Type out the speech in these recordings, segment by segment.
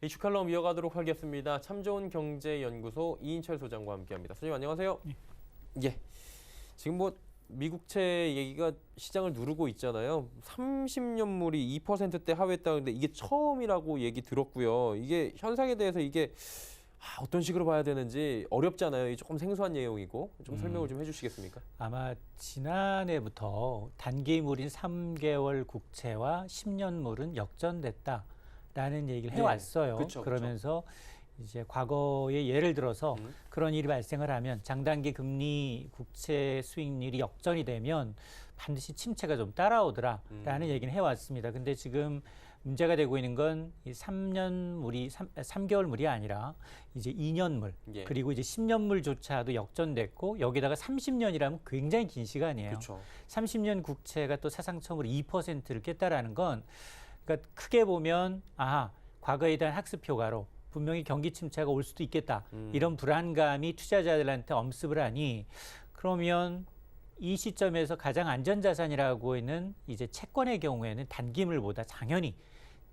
이슈 칼럼 이어가도록 하겠습니다. 참 좋은 경제연구소 이인철 소장과 함께합니다. 소장님 안녕하세요. 예. 지금 뭐 미국채 얘기가 시장을 누르고 있잖아요. 30년물이 2%대 하회했다는데 이게 처음이라고 얘기 들었고요. 이게 현상에 대해서 이게 어떤 식으로 봐야 되는지 어렵잖아요. 조금 생소한 내용이고 좀 설명을 좀 해주시겠습니까? 아마 지난해부터 단기물인 3개월 국채와 10년물은 역전됐다라는 얘기를 해왔어요. 그쵸, 그러면서 이제 과거에 예를 들어서 그런 일이 발생을 하면 장단기 금리 국채 수익률이 역전이 되면 반드시 침체가 좀 따라오더라라는 얘기는 해왔습니다. 근데 지금 문제가 되고 있는 건 이 3개월물이 아니라 이제 2년물 예. 그리고 이제 10년물조차도 역전됐고 여기다가 30년이라면 굉장히 긴 시간이에요. 그쵸. 30년 국채가 또 사상 처음으로 2%를 깼다라는 건 그러니까 크게 보면 과거에 대한 학습 효과로 분명히 경기 침체가 올 수도 있겠다. 이런 불안감이 투자자들한테 엄습을 하니 그러면 이 시점에서 가장 안전자산이라고 있는 이제 채권의 경우에는 단기물보다 당연히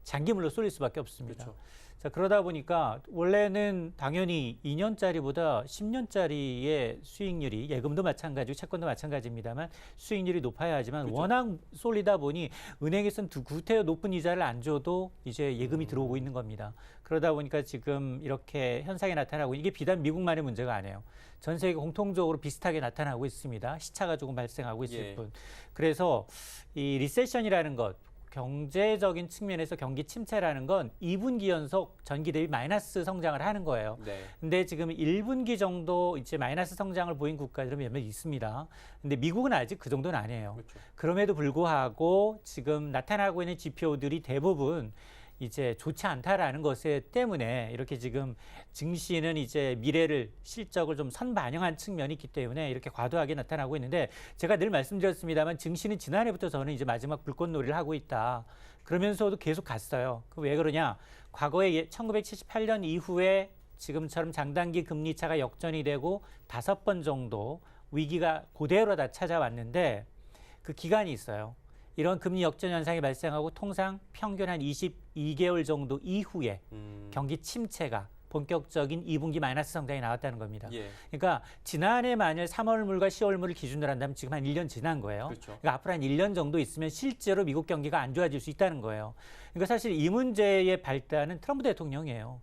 장기물로 쏠릴 수밖에 없습니다. 그렇죠. 자, 그러다 보니까 원래는 당연히 2년짜리보다 10년짜리의 수익률이 예금도 마찬가지고 채권도 마찬가지입니다만 수익률이 높아야 하지만 그렇죠. 워낙 쏠리다 보니 은행에서는 구태여 높은 이자를 안 줘도 이제 예금이 들어오고 있는 겁니다. 그러다 보니까 지금 이렇게 현상이 나타나고 이게 비단 미국만의 문제가 아니에요. 전 세계 공통적으로 비슷하게 나타나고 있습니다. 시차가 조금 발생하고 있을 뿐. 그래서 이 리세션이라는 것 경제적인 측면에서 경기 침체라는 건 2분기 연속 전기 대비 마이너스 성장을 하는 거예요. 네. 근데 지금 1분기 정도 이제 마이너스 성장을 보인 국가들은 몇몇 있습니다. 근데 미국은 아직 그 정도는 아니에요. 그렇죠. 그럼에도 불구하고 지금 나타나고 있는 지표들이 대부분 이제 좋지 않다라는 것에 때문에 이렇게 지금 증시는 이제 미래를 실적을 좀 선반영한 측면이 있기 때문에 이렇게 과도하게 나타나고 있는데 제가 늘 말씀드렸습니다만 증시는 지난해부터 저는 이제 마지막 불꽃놀이를 하고 있다. 그러면서도 계속 갔어요. 왜 그러냐? 과거에 1978년 이후에 지금처럼 장단기 금리 차가 역전이 되고 5번 정도 위기가 그대로 다 찾아왔는데 그 기간이 있어요. 이런 금리 역전 현상이 발생하고 통상 평균 한 22개월 정도 이후에 경기 침체가 본격적인 2분기 마이너스 성장이 나왔다는 겁니다. 예. 그러니까 지난해 만일 3월물과 10월물을 기준으로 한다면 지금 한 1년 지난 거예요. 그렇죠. 그러니까 앞으로 한 1년 정도 있으면 실제로 미국 경기가 안 좋아질 수 있다는 거예요. 그러니까 사실 이 문제의 발단은 트럼프 대통령이에요.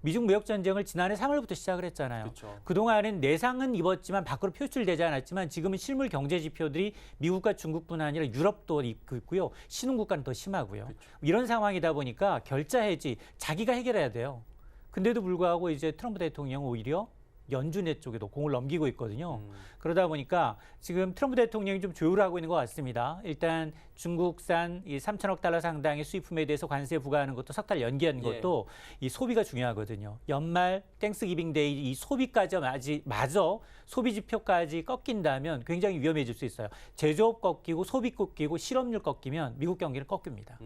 미중 무역 전쟁을 지난해 3월부터 시작을 했잖아요. 그렇죠. 그동안은 내상은 입었지만 밖으로 표출되지 않았지만 지금은 실물 경제 지표들이 미국과 중국뿐 아니라 유럽도 있고요. 신흥국가는 더 심하고요. 그렇죠. 이런 상황이다 보니까 결자 해지 자기가 해결해야 돼요. 근데도 불구하고 이제 트럼프 대통령은 오히려 연준의 쪽에도 공을 넘기고 있거든요. 그러다 보니까 지금 트럼프 대통령이 좀 조율을 하고 있는 것 같습니다. 일단 중국산 이 3천억 달러 상당의 수입품에 대해서 관세 부과하는 것도 석 달 연기한 것도 이 소비가 중요하거든요. 연말 땡스기빙 데이 이 소비까지 마저 소비 지표까지 꺾인다면 굉장히 위험해질 수 있어요. 제조업 꺾이고 소비 꺾이고 실업률 꺾이면 미국 경기는 꺾입니다.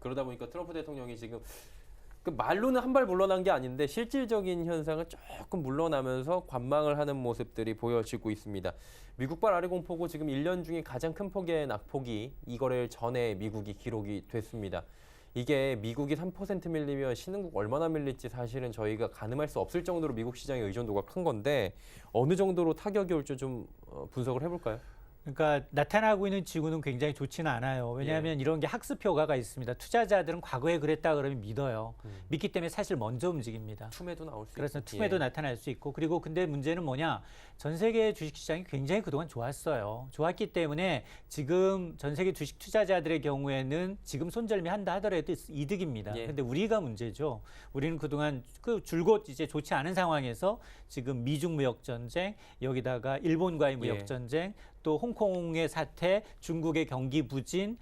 그러다 보니까 트럼프 대통령이 지금 그 말로는 한 발 물러난 게 아닌데 실질적인 현상은 조금 물러나면서 관망을 하는 모습들이 보여지고 있습니다. 미국발 아래 공포고 지금 1년 중에 가장 큰 폭의 낙폭이 이 거래일 전에 미국이 기록이 됐습니다. 이게 미국이 3% 밀리면 신흥국 얼마나 밀릴지 사실은 저희가 가늠할 수 없을 정도로 미국 시장의 의존도가 큰 건데 어느 정도로 타격이 올지 좀 분석을 해볼까요? 그러니까 나타나고 있는 지구는 굉장히 좋지는 않아요. 왜냐하면 이런 게 학습 효과가 있습니다. 투자자들은 과거에 그랬다 그러면 믿어요. 믿기 때문에 사실 먼저 움직입니다. 툼에도 나올 수 있고. 그래서 툼에도 나타날 수 있고 그리고 근데 문제는 뭐냐? 전 세계 주식시장이 굉장히 그동안 좋았어요. 좋았기 때문에 지금 전 세계 주식 투자자들의 경우에는 지금 손절미한다 하더라도 이득입니다. 근데 우리가 문제죠. 우리는 그동안 그 줄곧 이제 좋지 않은 상황에서 지금 미중 무역 전쟁 여기다가 일본과의 무역 전쟁 또 홍콩의 사태, 중국의 경기 부진,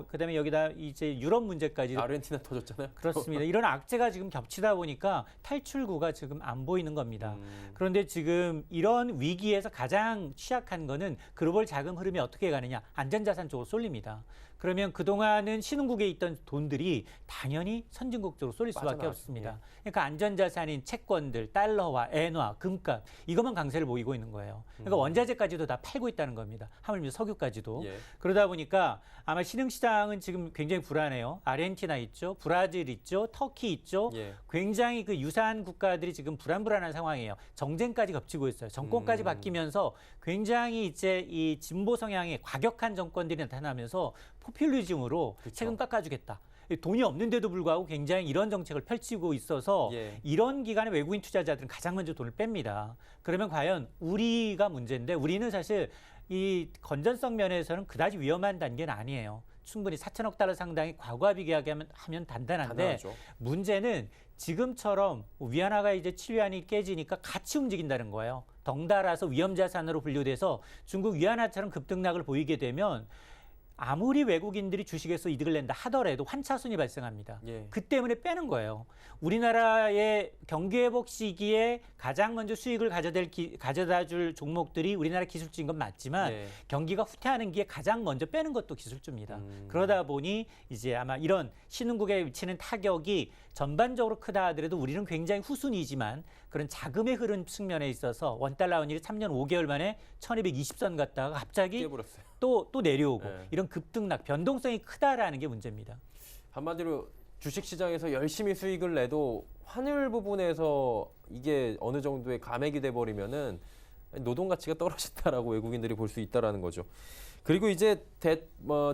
그다음에 여기다 이제 유럽 문제까지. 아르헨티나 터졌잖아요. 그렇습니다. 이런 악재가 지금 겹치다 보니까 탈출구가 지금 안 보이는 겁니다. 그런데 지금 이런 위기에서 가장 취약한 거는 글로벌 자금 흐름이 어떻게 가느냐. 안전자산 쪽으로 쏠립니다. 그러면 그동안은 신흥국에 있던 돈들이 당연히 선진국 쪽으로 쏠릴 수밖에 빠져나가죠. 없습니다. 그러니까 안전자산인 채권들, 달러화, 엔화, 금값 이것만 강세를 보이고 있는 거예요. 그러니까 원자재까지도 다 팔고 있다는 겁니다. 하물며 석유까지도. 예. 그러다 보니까 아마 신흥시장은 지금 굉장히 불안해요. 아르헨티나 있죠, 브라질 있죠, 터키 있죠. 예. 굉장히 그 유사한 국가들이 지금 불안한 상황이에요. 정쟁까지 겹치고 있어요. 정권까지 바뀌면서 굉장히 이제 이 진보 성향의 과격한 정권들이 나타나면서 포퓰리즘으로 그쵸. 세금 깎아주겠다. 돈이 없는데도 불구하고 굉장히 이런 정책을 펼치고 있어서 예. 이런 기간에 외국인 투자자들은 가장 먼저 돈을 뺍니다. 그러면 과연 우리가 문제인데 우리는 사실 이 건전성 면에서는 그다지 위험한 단계는 아니에요. 충분히 4천억 달러 상당의 과거압이 계약하면 단단한데 단단하죠. 문제는 지금처럼 위안화가 이제 7위안이 깨지니까 같이 움직인다는 거예요. 덩달아서 위험자산으로 분류돼서 중국 위안화처럼 급등락을 보이게 되면 아무리 외국인들이 주식에서 이득을 낸다 하더라도 환차손이 발생합니다. 예. 그 때문에 빼는 거예요. 우리나라의 경기회복 시기에 가장 먼저 수익을 가져다 줄 종목들이 우리나라 기술주인 건 맞지만 예. 경기가 후퇴하는 기에 가장 먼저 빼는 것도 기술주입니다. 그러다 보니 이제 아마 이런 신흥국에 미치는 타격이 전반적으로 크다 하더라도 우리는 굉장히 후순위지만 그런 자금의 흐름 측면에 있어서 원달러 원율이 3년 5개월 만에 1220선 갔다가 갑자기 깨버렸어요. 또 내려오고 네. 이런 급등락, 변동성이 크다라는 게 문제입니다. 한마디로 주식시장에서 열심히 수익을 내도 환율 부분에서 이게 어느 정도의 감액이 돼버리면은 노동 가치가 떨어진다라고 외국인들이 볼 수 있다라는 거죠. 그리고 이제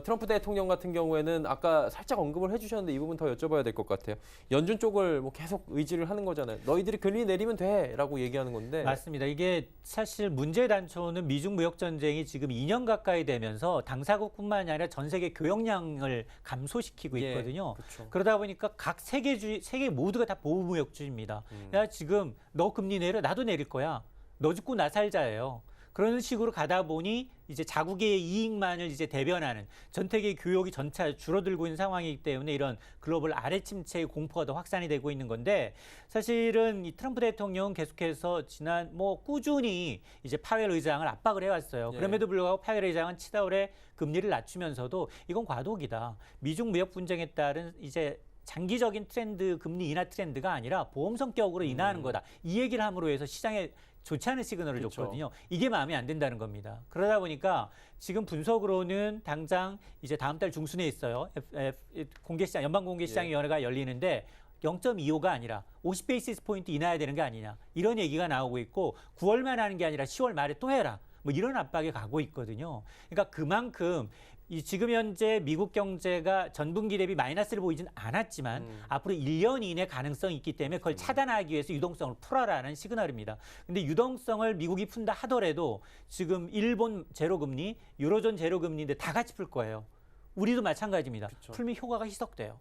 트럼프 대통령 같은 경우에는 아까 살짝 언급을 해주셨는데 이 부분 더 여쭤봐야 될 것 같아요. 연준 쪽을 뭐 계속 의지를 하는 거잖아요. 너희들이 금리 내리면 돼라고 얘기하는 건데. 맞습니다. 이게 사실 문제의 단초는 미중 무역 전쟁이 지금 2년 가까이 되면서 당사국뿐만이 아니라 전 세계 교역량을 감소시키고 예, 있거든요. 그쵸. 그러다 보니까 각 세계 모두가 다 보호무역주의입니다. 야 지금 너 금리 내려 나도 내릴 거야. 너 죽고 나 살자예요. 그런 식으로 가다 보니 이제 자국의 이익만을 이제 대변하는 전 세계 교역이 전차 줄어들고 있는 상황이기 때문에 이런 글로벌 아래 침체의 공포가 더 확산이 되고 있는 건데 사실은 이 트럼프 대통령은 계속해서 꾸준히 이제 파웰 의장을 압박을 해왔어요. 예. 그럼에도 불구하고 파웰 의장은 치다올해 금리를 낮추면서도 이건 과도기다. 미중 무역 분쟁에 따른 이제 장기적인 트렌드, 금리 인하 트렌드가 아니라 보험 성격으로 인하하는 거다. 이 얘기를 함으로 해서 시장에 좋지 않은 시그널을 그쵸. 줬거든요. 이게 마음에 안 든다는 겁니다. 그러다 보니까 지금 분석으로는 당장 이제 다음 달 중순에 있어요. 공개시장, 연방공개시장위원회가 열리는데 0.25가 아니라 50베이시스 포인트 인하해야 되는 게 아니냐. 이런 얘기가 나오고 있고 9월만 하는 게 아니라 10월 말에 또 해라. 뭐 이런 압박에 가고 있거든요. 그러니까 그만큼 지금 현재 미국 경제가 전분기 대비 마이너스를 보이진 않았지만 앞으로 1년 이내 가능성이 있기 때문에 그걸 차단하기 위해서 유동성을 풀어라는 시그널입니다. 근데 유동성을 미국이 푼다 하더라도 지금 일본 제로금리, 유로존 제로금리인데 다 같이 풀 거예요. 우리도 마찬가지입니다. 그쵸. 풀면 효과가 희석돼요.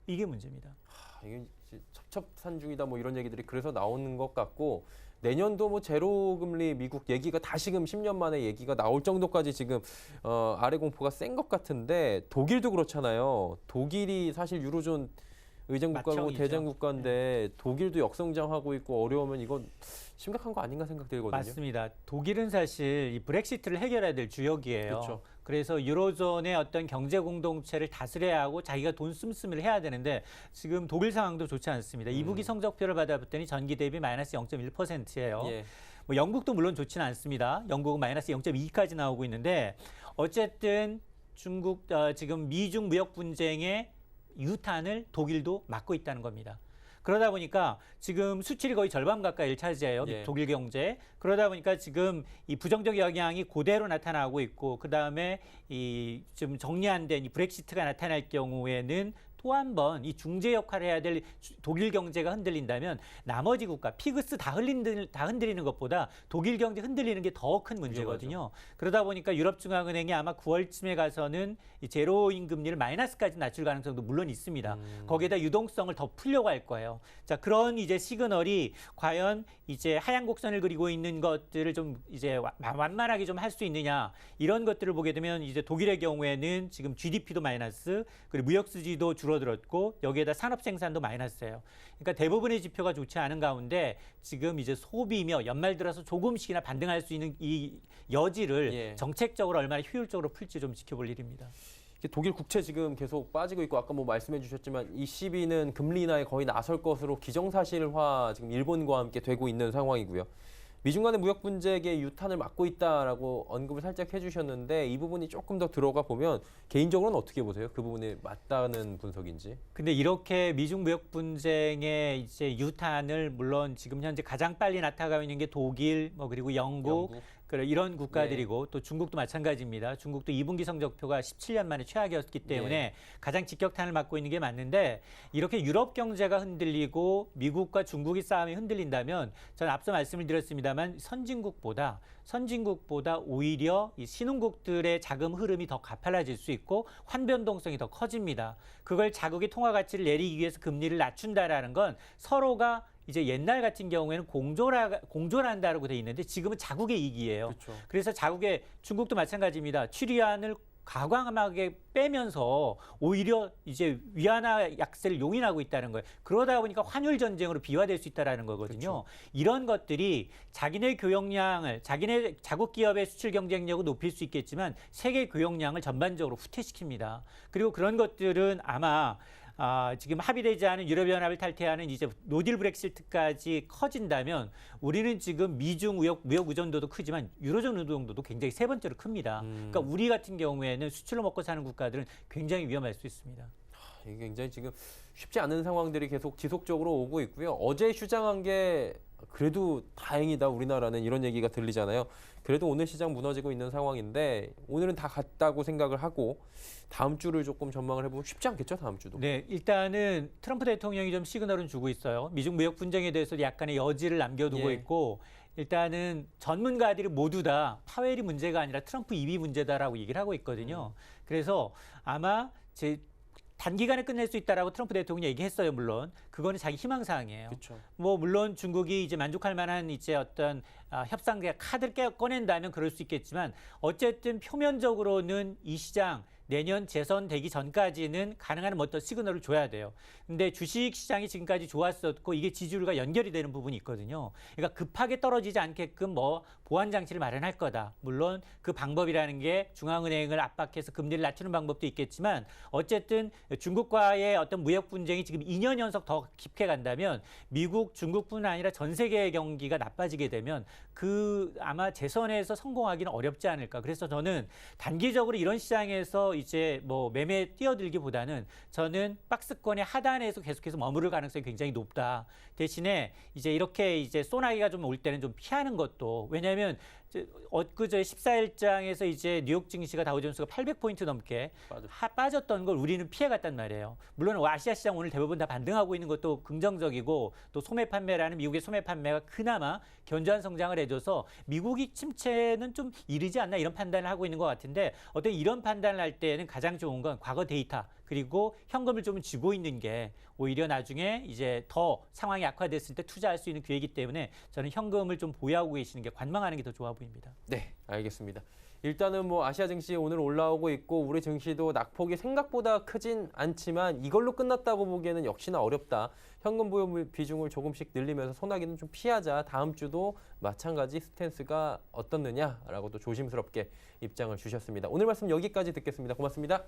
이게 문제입니다. 이게 첩첩산중이다 뭐 이런 얘기들이 그래서 나오는 것 같고 내년도 뭐 제로 금리 미국 얘기가 다시금 10년 만에 얘기가 나올 정도까지 지금 아래 공포가 센 것 같은데 독일도 그렇잖아요. 독일이 사실 유로존 의장 국가고 맏형이죠. 대장 국가인데 독일도 역성장하고 있고 어려우면 이건 심각한 거 아닌가 생각 들거든요. 맞습니다. 독일은 사실 이 브렉시트를 해결해야 될 주역이에요. 그렇죠. 그래서 유로존의 어떤 경제 공동체를 다스려야 하고 자기가 돈 씀씀이를 해야 되는데 지금 독일 상황도 좋지 않습니다. 이부기 성적표를 받아봤더니 전기 대비 마이너스 0.1%예요. 예. 뭐 영국도 물론 좋지는 않습니다. 영국은 마이너스 0.2까지 나오고 있는데 어쨌든 중국 지금 미중 무역 분쟁의 유탄을 독일도 막고 있다는 겁니다. 그러다 보니까 지금 수출이 거의 절반 가까이를 차지해요. 예. 독일 경제. 그러다 보니까 지금 이 부정적 영향이 그대로 나타나고 있고 그다음에 이 좀 정리 안 된 이 브렉시트가 나타날 경우에는 또 한 번 이 중재 역할을 해야 될 독일 경제가 흔들린다면 나머지 국가 피그스 다 흔들리는 것보다 독일 경제 흔들리는 게 더 큰 문제거든요. 그러다 보니까 유럽중앙은행이 아마 9월쯤에 가서는 이 제로인 금리를 마이너스까지 낮출 가능성도 물론 있습니다. 거기에다 유동성을 더 풀려고 할 거예요. 자, 그런 이제 시그널이 과연 이제 하얀 곡선을 그리고 있는 것들을 좀 이제 완만하게 좀 할 수 있느냐 이런 것들을 보게 되면 이제 독일의 경우에는 지금 GDP도 마이너스 그리고 무역 수지도 줄어들었고 여기에다 산업 생산도 마이너스예요. 그러니까 대부분의 지표가 좋지 않은 가운데 지금 이제 소비며 연말 들어서 조금씩이나 반등할 수 있는 이 여지를 예. 정책적으로 얼마나 효율적으로 풀지 좀 지켜볼 일입니다. 독일 국채 지금 계속 빠지고 있고 아까 뭐 말씀해 주셨지만 ECB는 금리 인하에 거의 나설 것으로 기정사실화 지금 일본과 함께 되고 있는 상황이고요. 미중 간의 무역 분쟁의 유탄을 막고 있다라고 언급을 살짝 해주셨는데 이 부분이 조금 더 들어가 보면 개인적으로는 어떻게 보세요? 그 부분이 맞다는 분석인지. 근데 이렇게 미중 무역 분쟁의 이제 유탄을 물론 지금 현재 가장 빨리 나타나고 있는 게 독일, 뭐 그리고 영국. 그래 이런 국가들이고 또 중국도 마찬가지입니다. 중국도 2분기 성적표가 17년 만에 최악이었기 때문에 가장 직격탄을 맞고 있는 게 맞는데 이렇게 유럽 경제가 흔들리고 미국과 중국의 싸움이 흔들린다면 저는 앞서 말씀을 드렸습니다만 선진국보다 오히려 이 신흥국들의 자금 흐름이 더 가팔라질 수 있고 환변동성이 더 커집니다. 그걸 자국의 통화 가치를 내리기 위해서 금리를 낮춘다라는 건 서로가 이제 옛날 같은 경우에는 공존한다라고 돼 있는데 지금은 자국의 이익이에요. 그렇죠. 그래서 자국의 중국도 마찬가지입니다. 취리안을 과감하게 빼면서 오히려 이제 위안화 약세를 용인하고 있다는 거예요. 그러다 보니까 환율 전쟁으로 비화될 수 있다라는 거거든요. 그렇죠. 이런 것들이 자기네 교역량을 자기네 자국 기업의 수출 경쟁력을 높일 수 있겠지만 세계 교역량을 전반적으로 후퇴시킵니다. 그리고 그런 것들은 아마 지금 합의되지 않은 유럽연합을 탈퇴하는 이제 노딜 브렉시트까지 커진다면 우리는 지금 미중 무역 의존도도 크지만 유로존 의존도도 굉장히 세 번째로 큽니다. 그러니까 우리 같은 경우에는 수출로 먹고 사는 국가들은 굉장히 위험할 수 있습니다. 이게 굉장히 지금 쉽지 않은 상황들이 계속 지속적으로 오고 있고요. 어제 휴장한 게 그래도 다행이다 우리나라는 이런 얘기가 들리잖아요. 그래도 오늘 시장 무너지고 있는 상황인데 오늘은 다 갔다고 생각을 하고 다음 주를 조금 전망을 해보면 쉽지 않겠죠, 다음 주도. 네, 일단은 트럼프 대통령이 좀 시그널은 주고 있어요. 미중 무역 분쟁에 대해서 약간의 여지를 남겨두고 있고 일단은 전문가들이 모두 다 파웰이 문제가 아니라 트럼프 입이 문제다라고 얘기를 하고 있거든요. 그래서 아마 단기간에 끝낼 수 있다라고 트럼프 대통령이 얘기했어요, 물론. 그거는 자기 희망사항이에요. 그렇죠. 뭐, 물론 중국이 이제 만족할 만한 이제 어떤 협상의 카드를 꺼낸다면 그럴 수 있겠지만 어쨌든 표면적으로는 이 시장 내년 재선 되기 전까지는 가능한 어떤 시그널을 줘야 돼요. 근데 주식 시장이 지금까지 좋았었고 이게 지지율과 연결이 되는 부분이 있거든요. 그러니까 급하게 떨어지지 않게끔 뭐 보완 장치를 마련할 거다. 물론 그 방법이라는 게 중앙은행을 압박해서 금리를 낮추는 방법도 있겠지만 어쨌든 중국과의 어떤 무역 분쟁이 지금 2년 연속 더 깊게 간다면 미국, 중국뿐 아니라 전 세계의 경기가 나빠지게 되면 그 아마 재선에서 성공하기는 어렵지 않을까. 그래서 저는 단기적으로 이런 시장에서 이제 뭐 매매에 뛰어들기보다는 저는 박스권의 하단에서 계속해서 머무를 가능성이 굉장히 높다. 대신에 이제 이렇게 이제 소나기가 좀 올 때는 좀 피하는 것도 왜냐하면 엊그제 14일장에서 이제 뉴욕 증시가 다우존스가 800포인트 넘게 빠졌던 걸 우리는 피해갔단 말이에요. 물론 아시아 시장 오늘 대부분 다 반등하고 있는 것도 긍정적이고 또 소매 판매라는 미국의 소매 판매가 그나마 견조한 성장을 해줘서 미국이 침체는 좀 이르지 않나 이런 판단을 하고 있는 것 같은데 어떤 이런 판단을 할 때는 가장 좋은 건 과거 데이터 그리고 현금을 좀 쥐고 있는 게 오히려 나중에 이제 더 상황이 악화됐을 때 투자할 수 있는 기회이기 때문에 저는 현금을 좀 보유하고 계시는 게 관망하는 게 더 좋아 보입니다. 네, 알겠습니다. 일단은 뭐 아시아 증시 오늘 올라오고 있고 우리 증시도 낙폭이 생각보다 크진 않지만 이걸로 끝났다고 보기에는 역시나 어렵다. 현금 보유 비중을 조금씩 늘리면서 소나기는 좀 피하자. 다음 주도 마찬가지 스탠스가 어떻느냐라고 또 조심스럽게 입장을 주셨습니다. 오늘 말씀 여기까지 듣겠습니다. 고맙습니다.